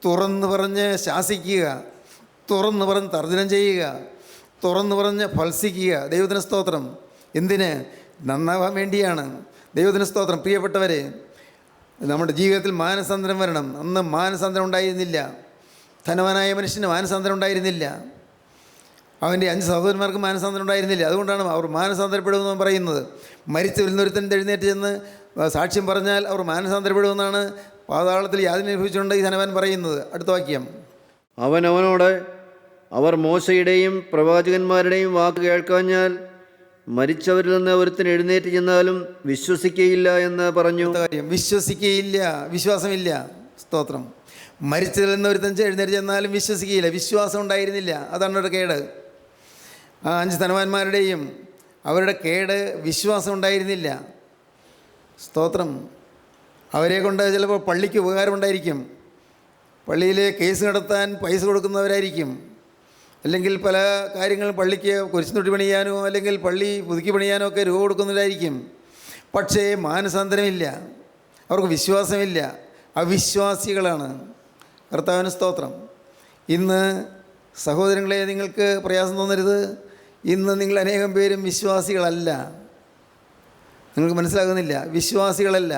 തുറന്നു പറഞ്ഞ് ശാസിക്കുക, തുറന്നു പറഞ്ഞ് തർജ്ജനം ചെയ്യുക, തുറന്നു പറഞ്ഞ് ഫത്സിക്കുക. ദൈവത്തിന് സ്തോത്രം. എന്തിന്? നന്നാവാൻ വേണ്ടിയാണ്. ദൈവത്തിന് സ്തോത്രം. പ്രിയപ്പെട്ടവരെ, നമ്മുടെ ജീവിതത്തിൽ മാനസാന്തരം വരണം. അന്ന് മാനസാന്തരം ഉണ്ടായിരുന്നില്ല. ധനവാനായ മനുഷ്യന് മാനസാന്തരം ഉണ്ടായിരുന്നില്ല. അവൻ്റെ 5 സഹോദരന്മാർക്ക് മാനസാന്തരം ഉണ്ടായിരുന്നില്ല. അതുകൊണ്ടാണ് അവർ മാനസാന്തരപ്പെടുമെന്ന് പറയുന്നത്. മരിച്ചു വരുന്നൊരുത്തൻ എഴുന്നേറ്റ് ചെന്ന് സാക്ഷ്യം പറഞ്ഞാൽ അവർ മാനസാന്തരപ്പെടുമെന്നാണ് പാതാളത്തിൽ യാതന അനുഭവിച്ചുകൊണ്ട് ഈ ധനവാൻ പറയുന്നത്. അടുത്ത വാക്യം: അവനോട്, അവർ മോശയുടെയും പ്രവാചകന്മാരുടെയും വാക്ക് കേൾക്കാഞ്ഞാൽ മരിച്ചവരിൽ നിന്ന് ഒരുത്തൻ എഴുന്നേറ്റ് ചെന്നാലും വിശ്വസിക്കയില്ല എന്ന് പറഞ്ഞു. കാര്യം വിശ്വസിക്കുകയില്ല, വിശ്വാസമില്ല. സ്തോത്രം. മരിച്ചതിൽ നിന്ന് ഒരുത്തൻ എഴുന്നേറ്റ് ചെന്നാലും വിശ്വസിക്കുകയില്ല, വിശ്വാസം ഉണ്ടായിരുന്നില്ല. അതാണ് അവരുടെ കേട്. ആ 5 ധനവാന്മാരുടെയും അവരുടെ കേട് വിശ്വാസം ഉണ്ടായിരുന്നില്ല. സ്തോത്രം. അവരെ കൊണ്ട് ചിലപ്പോൾ പള്ളിക്ക് ഉപകാരമുണ്ടായിരിക്കും, പള്ളിയിലെ കേസ് നടത്താൻ പൈസ കൊടുക്കുന്നവരായിരിക്കും, അല്ലെങ്കിൽ പല കാര്യങ്ങളും പള്ളിക്ക് കുരിശുതൊട്ടി പണിയാനോ അല്ലെങ്കിൽ പള്ളി പുതുക്കി പണിയാനോ ഒക്കെ രൂപ കൊടുക്കുന്നവരായിരിക്കും. പക്ഷേ മാനസാന്തരമില്ല, അവർക്ക് വിശ്വാസമില്ല, അവിശ്വാസികളാണ്. കർത്താവിന് സ്തോത്രം. ഇന്ന് സഹോദരങ്ങളെ, നിങ്ങൾക്ക് പ്രയാസം തോന്നരുത്. ഇന്ന് നിങ്ങൾ അനേകം പേരും വിശ്വാസികളല്ല. നിങ്ങൾക്ക് മനസ്സിലാകുന്നില്ല, വിശ്വാസികളല്ല.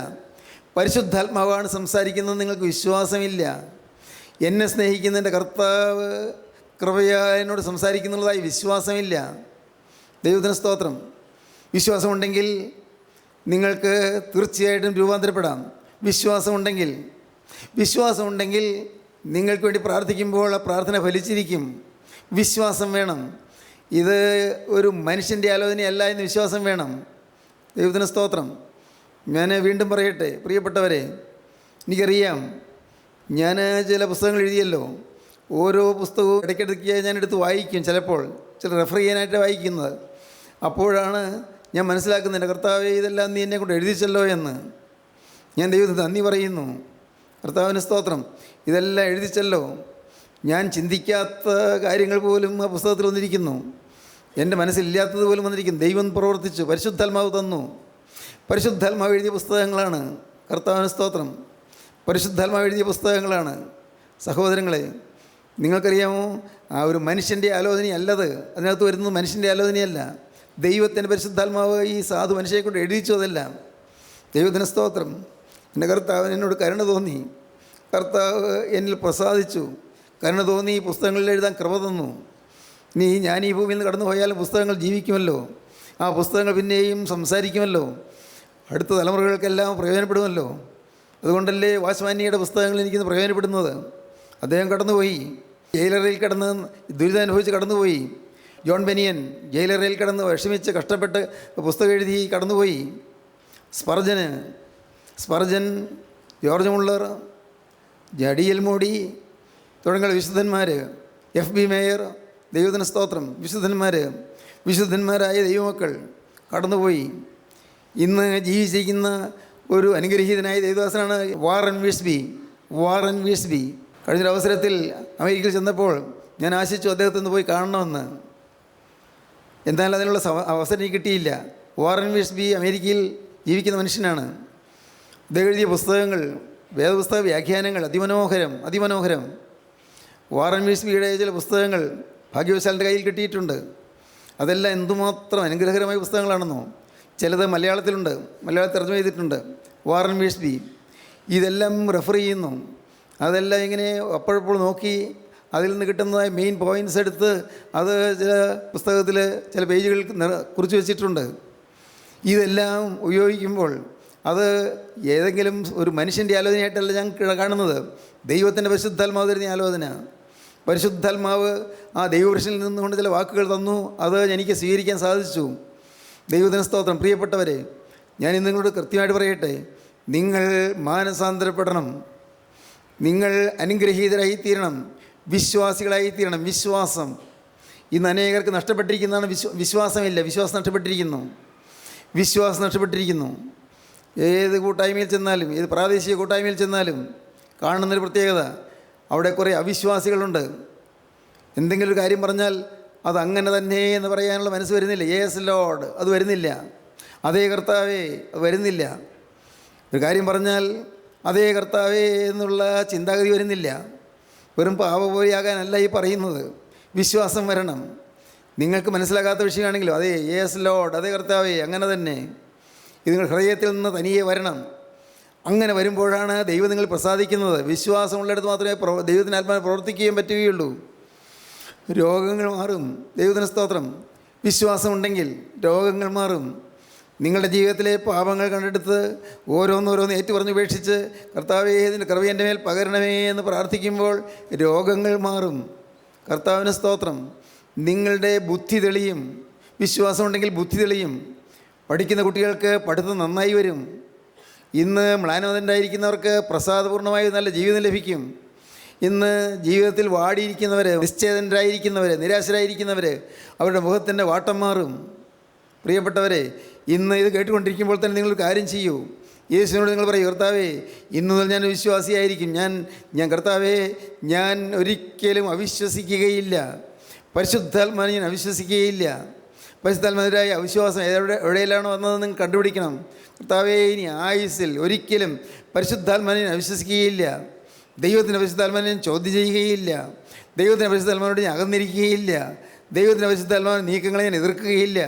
പരിശുദ്ധാത്മാവാണ് സംസാരിക്കുന്നത്, നിങ്ങൾക്ക് വിശ്വാസമില്ല. എന്നെ സ്നേഹിക്കുന്ന എൻ്റെ കർത്താവ് കൃപയാൽ എന്നോട് സംസാരിക്കുന്നുള്ളതായി വിശ്വാസമില്ല. ദൈവത്തിന് സ്തോത്രം. വിശ്വാസമുണ്ടെങ്കിൽ നിങ്ങൾക്ക് തീർച്ചയായിട്ടും രൂപാന്തരപ്പെടാം. വിശ്വാസമുണ്ടെങ്കിൽ നിങ്ങൾക്ക് വേണ്ടി പ്രാർത്ഥിക്കുമ്പോൾ ആ പ്രാർത്ഥന ഫലിച്ചിരിക്കും. വിശ്വാസം വേണം. ഇത് ഒരു മനുഷ്യൻ്റെ ആലോചനയല്ല എന്ന് വിശ്വാസം വേണം. ദൈവത്തിന് സ്തോത്രം. ഞാൻ വീണ്ടും പറയട്ടെ, പ്രിയപ്പെട്ടവരെ, എനിക്കറിയാം, ഞാൻ ചില പുസ്തകങ്ങൾ എഴുതിയല്ലോ. ഓരോ പുസ്തകവും ഇടയ്ക്കിടയ്ക്ക് ഞാനെടുത്ത് വായിക്കും. ചിലപ്പോൾ ചില റെഫർ ചെയ്യാനായിട്ട് വായിക്കുന്നത്. അപ്പോഴാണ് ഞാൻ മനസ്സിലാക്കുന്നത്, എൻ്റെ കർത്താവേ, ഇതെല്ലാം നീ എന്നെ കൊണ്ട് എഴുതിച്ചല്ലോ എന്ന്. ഞാൻ ദൈവത്തിന് നന്ദി പറയുന്നു. കർത്താവിന് സ്തോത്രം. ഇതെല്ലാം എഴുതിച്ചല്ലോ. ഞാൻ ചിന്തിക്കാത്ത കാര്യങ്ങൾ പോലും ആ പുസ്തകത്തിൽ വന്നിരിക്കുന്നു. എൻ്റെ മനസ്സിലില്ലാത്തത് പോലും വന്നിരിക്കുന്നു. ദൈവം പ്രവർത്തിച്ചു, പരിശുദ്ധാത്മാവ് തന്നു. പരിശുദ്ധാത്മാവ് എഴുതിയ പുസ്തകങ്ങളാണ്. കർത്താവിന് സ്തോത്രം. പരിശുദ്ധാത്മാവ് എഴുതിയ പുസ്തകങ്ങളാണ്. സഹോദരങ്ങളെ, നിങ്ങൾക്കറിയാമോ, ആ ഒരു മനുഷ്യൻ്റെ ആലോചനയല്ലത്. അതിനകത്ത് വരുന്നത് മനുഷ്യൻ്റെ ആലോചനയല്ല. ദൈവത്തിൻ്റെ പരിശുദ്ധാത്മാവ് ഈ സാധു മനുഷ്യരെ കൊണ്ട് എഴുതിച്ചു അതെല്ലാം. ദൈവത്തിന് സ്തോത്രം. എൻ്റെ കർത്താവിന് എന്നോട് കരുണ തോന്നി. കർത്താവ് എന്നിൽ പ്രസാദിച്ചു. കരുണ തോന്നി ഈ പുസ്തകങ്ങളിൽ എഴുതാൻ കൃപ തന്നു. ഞാൻ ഈ ഭൂമിയിൽ നിന്ന് കടന്നു പോയാലും പുസ്തകങ്ങൾ ജീവിക്കുമല്ലോ. ആ പുസ്തകങ്ങൾ പിന്നെയും സംസാരിക്കുമല്ലോ. അടുത്ത തലമുറകൾക്കെല്ലാം പ്രയോജനപ്പെടുമല്ലോ. അതുകൊണ്ടല്ലേ വാച്ച്മാനിയുടെ പുസ്തകങ്ങൾ എനിക്കിന്ന് പ്രയോജനപ്പെടുന്നത്. അദ്ദേഹം കടന്നുപോയി, ജയിലറയിൽ കിടന്ന് ദുരിതം അനുഭവിച്ച് കടന്നുപോയി. ജോൺ ബെനിയൻ ജയിലറയിൽ കിടന്ന് വിഷമിച്ച് കഷ്ടപ്പെട്ട് പുസ്തകം എഴുതി കടന്നുപോയി. സ്പർജൻ, ജോർജ് മുള്ളർ, ജഡിയൽ മോഡി തുടങ്ങിയ വിശുദ്ധന്മാർ, FB മേയർ, ദൈവത്തിന് സ്തോത്രം, വിശുദ്ധന്മാരായ ദൈവമക്കൾ കടന്നുപോയി. ഇന്ന് ജീവിച്ചിരിക്കുന്ന ഒരു അനുഗ്രഹീതനായ ദൈവദാസനാണ് വാറൻ വീഴ്സ്ബി. കഴിഞ്ഞൊരവസരത്തിൽ അമേരിക്കയിൽ ചെന്നപ്പോൾ ഞാൻ ആശിച്ചു അദ്ദേഹത്തെ ഒന്ന് പോയി കാണണമെന്ന്. എന്നാൽ അതിനുള്ള അവസരം എനിക്ക് കിട്ടിയില്ല. വാറൻ വീഴ്സ്ബി അമേരിക്കയിൽ ജീവിക്കുന്ന മനുഷ്യനാണ്. അദ്ദേഹം എഴുതിയ പുസ്തകങ്ങൾ, വേദപുസ്തക വ്യാഖ്യാനങ്ങൾ അതിമനോഹരം. വാറൻ വീഴ്സ്ബിയുടെ ചില പുസ്തകങ്ങൾ ഭാഗ്യവശാലിൻ്റെ കയ്യിൽ കിട്ടിയിട്ടുണ്ട്. അതെല്ലാം എന്തുമാത്രം അനുഗ്രഹകരമായ പുസ്തകങ്ങളാണെന്നോ. ചിലത് മലയാളത്തിലുണ്ട്, മലയാളത്തിൽ തർജ്ജമ ചെയ്തിട്ടുണ്ട്. വാറൻ വീഴ്സ്ബി ഇതെല്ലാം റെഫർ ചെയ്യുന്നു. അതെല്ലാം ഇങ്ങനെ അപ്പോഴപ്പോൾ നോക്കി അതിൽ നിന്ന് കിട്ടുന്നതായ മെയിൻ പോയിൻറ്റ്സ് എടുത്ത് അത് ചില പുസ്തകത്തിൽ ചില പേജുകൾ കുറിച്ച് വെച്ചിട്ടുണ്ട്. ഇതെല്ലാം ഉപയോഗിക്കുമ്പോൾ അത് ഏതെങ്കിലും ഒരു മനുഷ്യൻ്റെ ആലോചനയായിട്ടല്ല ഞാൻ കാണുന്നത്. ദൈവത്തിൻ്റെ പരിശുദ്ധാത്മാവ് തരുന്ന ആലോചന. പരിശുദ്ധാത്മാവ് ആ ദൈവപുരുഷനിൽ നിന്നുകൊണ്ട് ചില വാക്കുകൾ തന്നു. അത് എനിക്ക് സ്വീകരിക്കാൻ സാധിച്ചു. ദൈവത്തിന് സ്തോത്രം. പ്രിയപ്പെട്ടവരെ, ഞാൻ ഇന്ന് നിങ്ങളോട് കൃത്യമായിട്ട് പറയട്ടെ, നിങ്ങൾ മാനസാന്തരപ്പെടണം. നിങ്ങൾ അനുഗ്രഹീതരായിത്തീരണം, വിശ്വാസികളായിത്തീരണം. വിശ്വാസം ഇന്ന് അനേകർക്ക് നഷ്ടപ്പെട്ടിരിക്കുന്നതാണ്. വിശ്വാസമില്ല, വിശ്വാസം നഷ്ടപ്പെട്ടിരിക്കുന്നു. ഏത് കൂട്ടായ്മയിൽ ചെന്നാലും, ഏത് പ്രാദേശിക കൂട്ടായ്മയിൽ ചെന്നാലും കാണുന്നൊരു പ്രത്യേകത, അവിടെ കുറേ അവിശ്വാസികളുണ്ട്. എന്തെങ്കിലും ഒരു കാര്യം പറഞ്ഞാൽ അത് അങ്ങനെ തന്നെ എന്ന് പറയാനുള്ള മനസ്സ് വരുന്നില്ല. യേസ് ലോർഡ്, അത് വരുന്നില്ല. അതേ കർത്താവേ, അത് വരുന്നില്ല. ഒരു കാര്യം പറഞ്ഞാൽ അതേ കർത്താവേ എന്നുള്ള ചിന്താഗതി വരുന്നില്ല. വെറും പാവപോലെയാകാനല്ല ഈ പറയുന്നത്. വിശ്വാസം വരണം. നിങ്ങൾക്ക് മനസ്സിലാകാത്ത വിഷയമാണെങ്കിലും അതേ യേസ് ലോർഡ്, അതേ കർത്താവേ, അങ്ങനെ തന്നെ. ഇത് നിങ്ങൾ ഹൃദയത്തിൽ നിന്ന് തനിയെ വരണം. അങ്ങനെ വരുമ്പോഴാണ് ദൈവം നിങ്ങൾ പ്രസാദിക്കുന്നത്. വിശ്വാസമുള്ളിടത്ത് മാത്രമേ ദൈവത്തിന് ആത്മാവിനെ പ്രവർത്തിക്കുകയും പറ്റുകയുള്ളൂ. രോഗങ്ങൾ മാറും. ദൈവത്തിന് സ്തോത്രം. വിശ്വാസമുണ്ടെങ്കിൽ രോഗങ്ങൾ മാറും. നിങ്ങളുടെ ജീവിതത്തിലെ പാപങ്ങൾ കണ്ടെടുത്ത് ഓരോന്നോരോന്ന് ഏറ്റുപറഞ്ഞുപേക്ഷിച്ച് കർത്താവേ ഇതിൻ്റെ കൃപ എൻ്റെ മേൽ പകരണമേ എന്ന് പ്രാർത്ഥിക്കുമ്പോൾ രോഗങ്ങൾ മാറും. കർത്താവിന് സ്തോത്രം. നിങ്ങളുടെ ബുദ്ധി തെളിയും. വിശ്വാസമുണ്ടെങ്കിൽ ബുദ്ധി തെളിയും. പഠിക്കുന്ന കുട്ടികൾക്ക് പഠിത്തം നന്നായി വരും. ഇന്ന് മ്ലാനവതണ്ടായിരിക്കുന്നവർക്ക് പ്രസാദപൂർണമായ നല്ല ജീവിതം ലഭിക്കും. ഇന്ന് ജീവിതത്തിൽ വാടിയിരിക്കുന്നവർ, നിശ്ചേതനരായിരിക്കുന്നവർ, നിരാശരായിരിക്കുന്നവർ, അവരുടെ മുഖത്തിൻ്റെ വാട്ടം മാറും. പ്രിയപ്പെട്ടവരെ, ഇന്ന് ഇത് കേട്ടുകൊണ്ടിരിക്കുമ്പോൾ തന്നെ നിങ്ങൾ കാര്യം ചെയ്യൂ. യേശുവിനോട് നിങ്ങൾ പറയും, കർത്താവേ ഇന്നു മുതൽ ഞാൻ വിശ്വാസിയായിരിക്കും. ഞാൻ കർത്താവേ ഞാൻ ഒരിക്കലും അവിശ്വസിക്കുകയില്ല. പരിശുദ്ധാത്മാവിനെ ഞാൻ അവിശ്വസിക്കുകയില്ല. പരിശുദ്ധാത്മാവിനായ അവിശ്വാസം എവിടെയെല്ലാണോ വന്നത് നിങ്ങൾ കണ്ടുപിടിക്കണം. കർത്താവേ ഇനി ആയുസ്സിൽ ഒരിക്കലും പരിശുദ്ധാത്മാവിനെ അവിശ്വസിക്കുകയില്ല. ദൈവത്തിൻ്റെ പരിശുദ്ധാത്മാവിനെ ഞാൻ ചോദ്യം ചെയ്യുകയില്ല. ദൈവത്തിൻ്റെ പരിശുദ്ധാത്മാവിനോട് ഞാൻ അകന്നിരിക്കുകയില്ല. ദൈവത്തിൻ്റെ പരിശുദ്ധാത്മാവിൻ്റെ നീക്കങ്ങളെ ഞാൻ എതിർക്കുകയില്ല.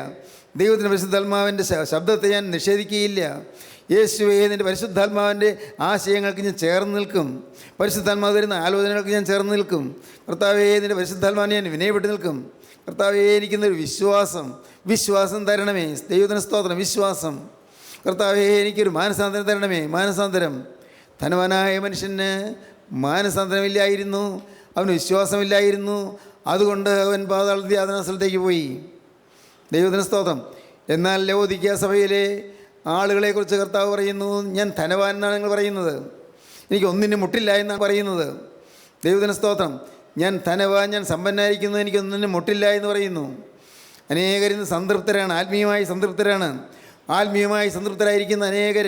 ദൈവത്തിൻ്റെ പരിശുദ്ധാത്മാവിൻ്റെ ശബ്ദത്തെ ഞാൻ നിഷേധിക്കുകയില്ല. യേശുവേ നിൻ്റെ പരിശുദ്ധാത്മാവിൻ്റെ ആശയങ്ങൾക്ക് ഞാൻ ചേർന്ന് നിൽക്കും. പരിശുദ്ധാത്മാവ് തരുന്ന ആലോചനകൾക്ക് ഞാൻ ചേർന്ന് നിൽക്കും. കർത്താവേ നിൻ്റെ പരിശുദ്ധാത്മാവിനെ ഞാൻ വിനയപ്പെട്ട് നിൽക്കും. കർത്താവേ എനിക്കുന്നൊരു വിശ്വാസം തരണമേ. ദൈവത്തിന് സ്തോത്രം. വിശ്വാസം. കർത്താവേ എനിക്കൊരു മാനസാന്തരം തരണമേ. മാനസാന്തരം. ധനവാനായ മനുഷ്യന് മാനസാന്തരമില്ലായിരുന്നു, അവന് വിശ്വാസമില്ലായിരുന്നു. അതുകൊണ്ട് അവൻ പാതാളത്തിൽ യാതനാ സ്ഥലത്തേക്ക് പോയി. ദൈവത്തിന് സ്തോത്രം. എന്നാൽ ലവോദിക്ക സഭയിലെ ആളുകളെക്കുറിച്ച് കർത്താവ് പറയുന്നു, ഞാൻ ധനവാൻ എന്നാണ് നിങ്ങൾ പറയുന്നത്, എനിക്ക് ഒന്നിനും മുട്ടില്ല എന്നാണ് പറയുന്നത്. ദൈവത്തിന് സ്തോത്രം. ഞാൻ ധനവാൻ, ഞാൻ സമ്പന്നായിരിക്കുന്നു, എനിക്കൊന്നിനും മുട്ടില്ല എന്ന് പറയുന്നു. അനേകരിന്ന് സംതൃപ്തരാണ്, ആത്മീയമായി സംതൃപ്തരാണ്. ആത്മീയമായി സംതൃപ്തരായിരിക്കുന്ന അനേകർ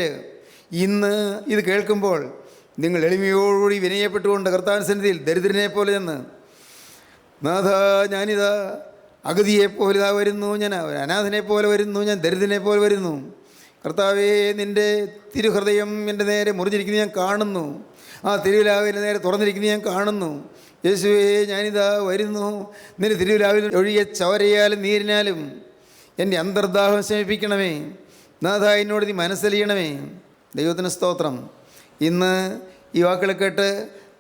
ഇന്ന് ഇത് കേൾക്കുമ്പോൾ നിങ്ങൾ എളിമയോടുകൂടി വിനയപ്പെട്ടുകൊണ്ട് കർത്താവിൻ്റെ സന്നിധിയിൽ ദരിദ്രനെ പോലെ ചെന്ന്, നാഥ ഞാനിതാ അഗതിയെപ്പോലെ ഇതാ വരുന്നു, ഞാൻ അനാഥനെ പോലെ വരുന്നു, ഞാൻ ദരിദ്രനെ പോലെ വരുന്നു. കർത്താവേ നിൻ്റെ തിരുഹൃദയം എൻ്റെ നേരെ മുറിഞ്ഞിരിക്കുന്നത് ഞാൻ കാണുന്നു. ആ തിരുവിലാവ് എൻ്റെ നേരെ തുറന്നിരിക്കുന്നത് ഞാൻ കാണുന്നു. യേശുവേ ഞാനിതാ വരുന്നു. നിൻ്റെ തിരുവിലാവിൽ ഒഴികെ ചോരയാലും നീരിനാലും എൻ്റെ അന്തർദാഹം ശമിപ്പിക്കണമേ. നാഥ എന്നോട് നീ മനസ്സലിയണമേ. ദൈവത്തിന് സ്തോത്രം. ഇന്ന് ഈ വാക്കുകൾ കേട്ട്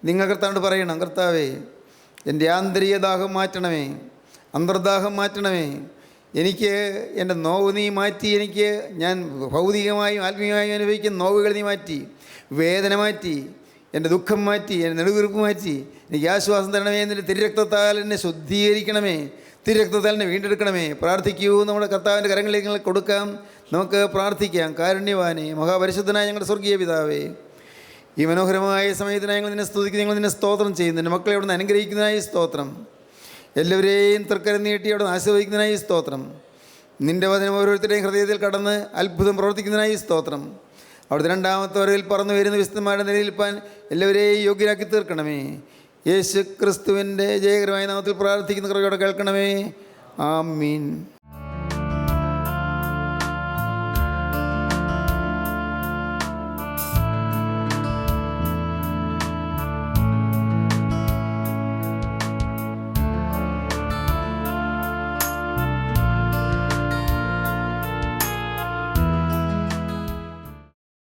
നിങ്ങൾ കർത്താവിനോട് പറയണം, കർത്താവേ എൻ്റെ ആന്തരിക ദാഹം മാറ്റണമേ, അന്തർദാഹം മാറ്റണമേ. എനിക്ക് എൻ്റെ നോവ് നീ മാറ്റി. ഞാൻ ഭൗതികമായും ആത്മീയമായും അനുഭവിക്കുന്ന നോവുകൾ നീ മാറ്റി, വേദന മാറ്റി, എൻ്റെ ദുഃഖം മാറ്റി, എൻ്റെ നെടുവീർപ്പ് മാറ്റി. എനിക്ക് ആശ്വാസം തരണമേ. എന്നിട്ട് തിരുരക്തത്താൽ എന്നെ ശുദ്ധീകരിക്കണമേ, തിരുരക്തത്താൽ എന്നെ വീണ്ടെടുക്കണമേ. പ്രാർത്ഥിക്കൂ. നമ്മുടെ കർത്താവിൻ്റെ കരങ്ങളിലേക്ക് നിങ്ങൾ കൊടുക്കാം. നമുക്ക് പ്രാർത്ഥിക്കാം. കാരുണ്യവാനേ, മഹാപരിശുദ്ധനായ ഞങ്ങളുടെ സ്വർഗീയ പിതാവേ, ഈ മനോഹരമായ സമയത്തിനായി ഞങ്ങൾ നിന്നെ സ്തുതിക്കുന്നു, ഞങ്ങൾ നിന്നെ സ്തോത്രം ചെയ്യുന്നു. എൻ്റെ മക്കളെ അവിടെ നിന്ന് അനുഗ്രഹിക്കുന്നതിനായി സ്തോത്രം. എല്ലാവരെയും തൃക്കരം നീട്ടി അവിടെ നിന്ന് ആശീർവദിക്കുന്നതിനായി സ്തോത്രം. നിൻ്റെ വചനം ഓരോരുത്തരുടെയും ഹൃദയത്തിൽ കടന്ന് അത്ഭുതം പ്രവർത്തിക്കുന്നതിനായി സ്തോത്രം. അവിടുത്തെ രണ്ടാമത്തെ വരവിൽ പറന്നു വരുന്ന വിശുദ്ധന്മാരുടെ നിലയിൽപ്പാൻ എല്ലാവരെയും യോഗ്യരാക്കി തീർക്കണമേ. യേശു ക്രിസ്തുവിൻ്റെ ജയകരമായ നാമത്തിൽ പ്രാർത്ഥിക്കുന്ന കൃപയോടെ കേൾക്കണമേ. ആമീൻ.